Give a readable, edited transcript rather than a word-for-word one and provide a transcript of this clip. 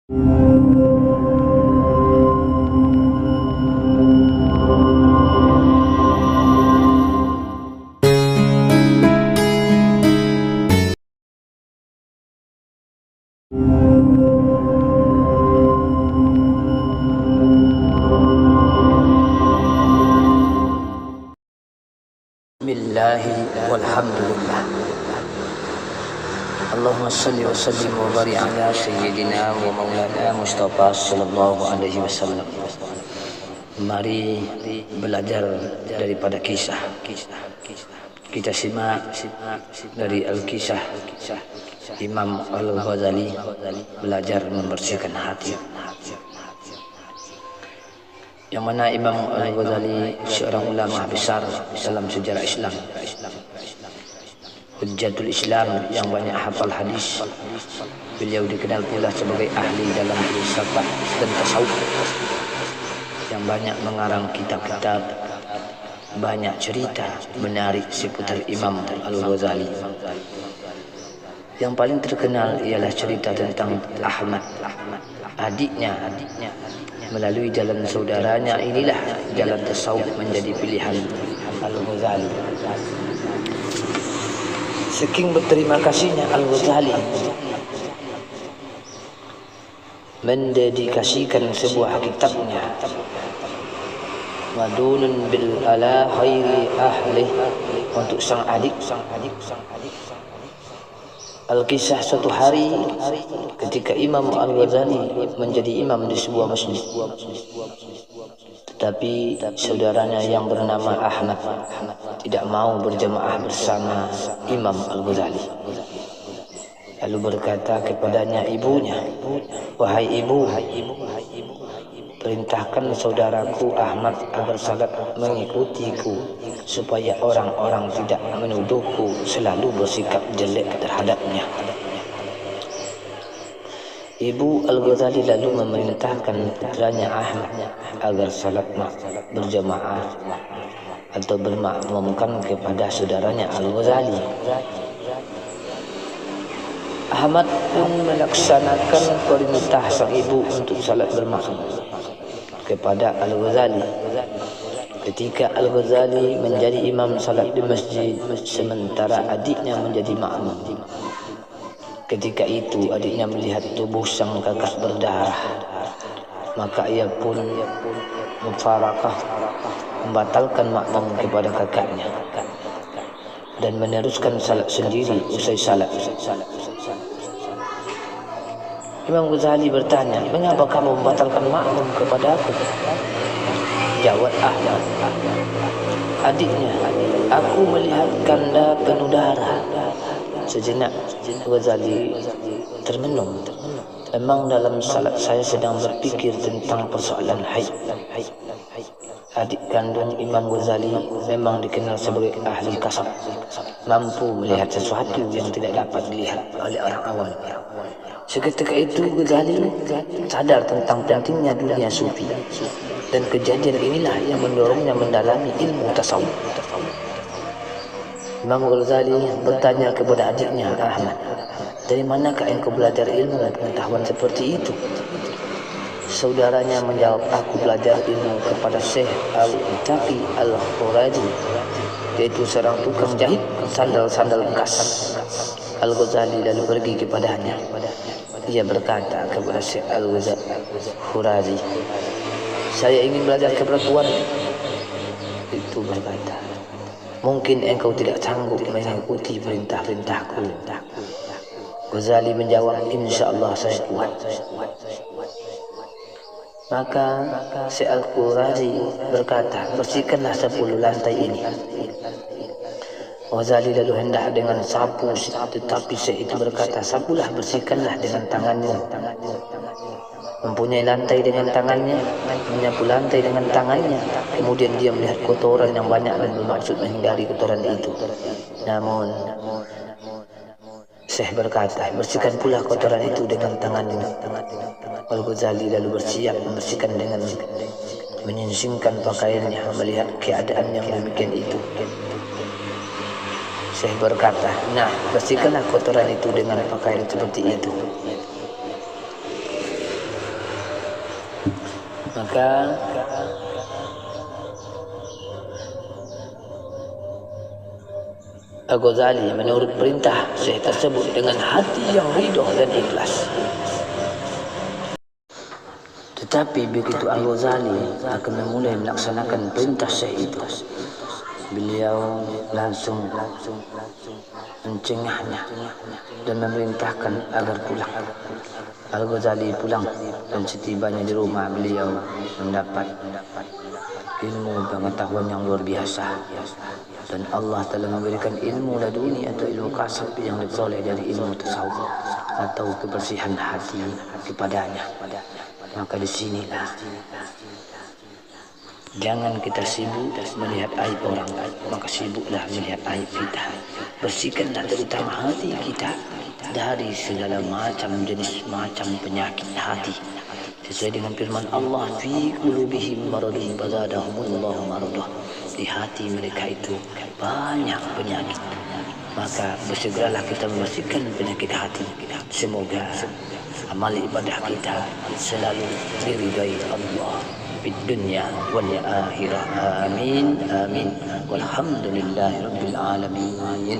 Bismillahi walhamdulillah. Allahumma salli wa sallim wa barik ala sayyidina wa maulana Mustafa sallallahu alaihi wasallam. Mari belajar daripada kisah. Kita simak dari Al-Kisah Imam Al-Ghazali, belajar membersihkan hati. Yang mana Imam Al-Ghazali seorang ulama besar dalam sejarah Islam, Hujjatul Islam yang banyak hafal hadis. Beliau dikenal pula sebagai ahli dalam filsafat dan tasawuf, yang banyak mengarang kitab-kitab, banyak cerita menarik seputar Imam Al-Ghazali. Yang paling terkenal ialah cerita tentang Ahmad, adiknya. Melalui jalan saudaranya inilah jalan tasawuf menjadi pilihan Al-Ghazali. Saking berterima kasihnya Al-Ghazali mendedikasikan sebuah kitabnya, Madunun bil ala khairi ahli, untuk sang adik. Al-Kisah, suatu hari ketika Imam Al-Ghazali menjadi imam di sebuah masjid, tetapi saudaranya yang bernama Ahmad tidak mau berjamaah bersama Imam Al-Ghazali. Lalu berkata kepadanya ibunya, "Wahai ibu, perintahkan saudaraku Ahmad agar salat mengikutiku, supaya orang-orang tidak menuduhku selalu bersikap jelek terhadapnya." Ibu Al-Ghazali lalu memerintahkan putranya Ahmad agar salat berjamaah atau bermakmumkan kepada saudaranya Al-Ghazali. Ahmad pun melaksanakan perintah sang ibu untuk salat bermakmum kepada Al-Ghazali. Ketika Al-Ghazali menjadi imam salat di masjid, sementara adiknya menjadi makmum. Ketika itu adiknya melihat tubuh sang kakak berdarah, maka ia pun mufarakah, membatalkan makmum kepada kakaknya dan meneruskan salat sendiri. Usai salat, Imam Ghazali bertanya, "Mengapa kamu membatalkan makmum kepada aku?" Jawab Ahmad, adiknya, "Aku melihat kanda penuh darah." Sejenak Ghazali termenung. "Memang dalam salat saya sedang berpikir tentang persoalan haid." Adik kandung Imam Ghazali memang dikenal sebagai ahli kasab, mampu melihat sesuatu yang tidak dapat dilihat oleh orang awam. Seketika itu Ghazali sadar tentang pentingnya dunia sufi, dan kejadian inilah yang mendorongnya mendalami ilmu tasawuf. Imam Ghazali bertanya kepada adiknya Ahmad, "Dari manakah engkau belajar ilmu dan pengetahuan seperti itu?" Saudaranya menjawab, "Aku belajar ilmu kepada Syekh Al-Itaqi Al-Khuraji, yaitu seorang tukang jahit sandal-sandal bekas." Al-Ghazali lalu pergi kepadanya. Ia berkata kepada Syekh Al-Khuraji, "Saya ingin belajar kepada Tuan." Itu berkata, "Mungkin engkau tidak sanggup mengikuti perintah-perintahku." Ghazali menjawab, "Insya-Allah saya kuat." Maka Syekh Al-Khuraji berkata, "Bersihkanlah 10 lantai ini." Ghazali lalu hendak dengan sapu, tetapi Syekh itu berkata, "Sapulah, bersihkanlah dengan tanganmu." Mempunyai lantai dengan tangannya, menyapu lantai dengan tangannya. Kemudian dia melihat kotoran yang banyak dan bermaksud menghindari kotoran itu. Namun Syekh berkata, "Bersihkan pula kotoran itu dengan tanganmu." Al-Ghazali lalu bersiap membersihkan dengan menyingsingkan pakaiannya. Melihat keadaan yang demikian itu, Syekh berkata, "Nah, bersihkanlah kotoran itu dengan pakaian seperti itu." Maka Al-Ghazali menurut perintah Syekh tersebut dengan hati yang ridha dan ikhlas. Tetapi begitu Al-Ghazali akan memulai melaksanakan perintah Syekh itu, beliau langsung mencengahnya dan memerintahkan agar pulang. Al-Ghazali pulang dan setibanya di rumah beliau mendapat ilmu pengetahuan yang luar biasa, dan Allah telah memberikan ilmu laduni atau ilmu kasab yang diperoleh dari ilmu tasawuf atau kebersihan hati kepadanya. Maka disinilah jangan kita sibuk melihat aib orang lain, maka sibuklah melihat aib kita. Bersihkanlah terutama hati kita dari segala macam jenis macam penyakit hati. Sesuai dengan firman Allah, fi qulubihim maradun fazadahumullahu maradah. Di hati mereka itu banyak penyakit. Maka bersegeralah kita membersihkan penyakit hati. Semoga amal ibadah kita selalu diridai Allah di dunia wal akhirah. Amin amin. Walhamdulillahirabbil alamin.